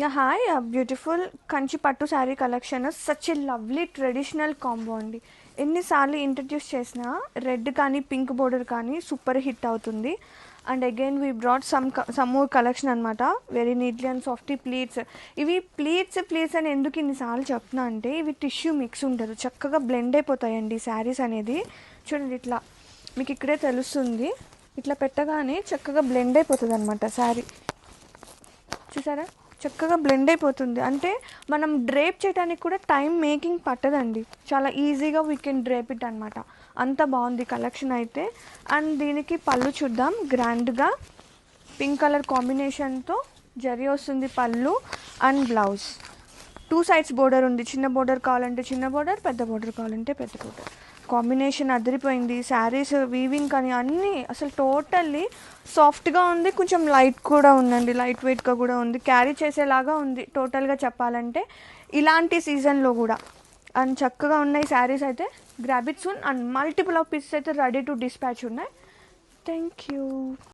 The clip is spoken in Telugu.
Yeah, hi, a beautiful Kanchi pattu sari collection such a lovely traditional combo అండి. ఎన్నిసార్లు ఇంట్రడ్యూస్ చేసినా రెడ్ కానీ పింక్ బోర్డర్ కానీ సూపర్ హిట్ అవుతుంది. And again we brought some more collection అనమాట. Very neatly and softy pleats. ఇవి ప్లీట్స్ అని ఎందుకు ఇన్నిసార్లు చెప్తున్నా అంటే ఇవి టిష్యూ మిక్స్ ఉండదు, చక్కగా బ్లెండ్ అయిపోతాయండి శారీస్ అనేది. చూడండి ఇట్లా మీకు ఇక్కడే తెలుస్తుంది, ఇట్లా పెట్టగానే చక్కగా బ్లెండ్ అయిపోతుంది అనమాట శారీ. చూసారా, చక్కగా బ్లెండ్ అయిపోతుంది. అంటే మనం డ్రేప్ చేయడానికి కూడా టైం మేకింగ్ పట్టదండి, చాలా ఈజీగా వీ కెన్ డ్రేప్ ఇట్ అనమాట. అంత బాగుంది కలెక్షన్ అయితే. అండ్ దీనికి పళ్ళు చూద్దాం. గ్రాండ్గా పింక్ కలర్ కాంబినేషన్తో జరీ వస్తుంది పళ్ళు. And blouse two sides border ఉంది. చిన్న బోర్డర్ కావాలంటే చిన్న బోర్డర్, పెద్ద బోర్డర్ కావాలంటే పెద్ద బోర్డర్. కాంబినేషన్ అదిరిపోయింది. శారీస్ వీవింగ్ కానీ అన్నీ అసలు టోటల్లీ సాఫ్ట్గా ఉంది, కొంచెం లైట్ కూడా ఉందండి, లైట్ వెయిట్గా కూడా ఉంది, క్యారీ చేసేలాగా ఉంది టోటల్గా చెప్పాలంటే ఇలాంటి సీజన్లో కూడా. అండ్ చక్కగా ఉన్నాయి శారీస్ అయితే. Grab it soon. And multiple of pieces అయితే రెడీ టు డిస్పాచ్ ఉన్నాయి. Thank you.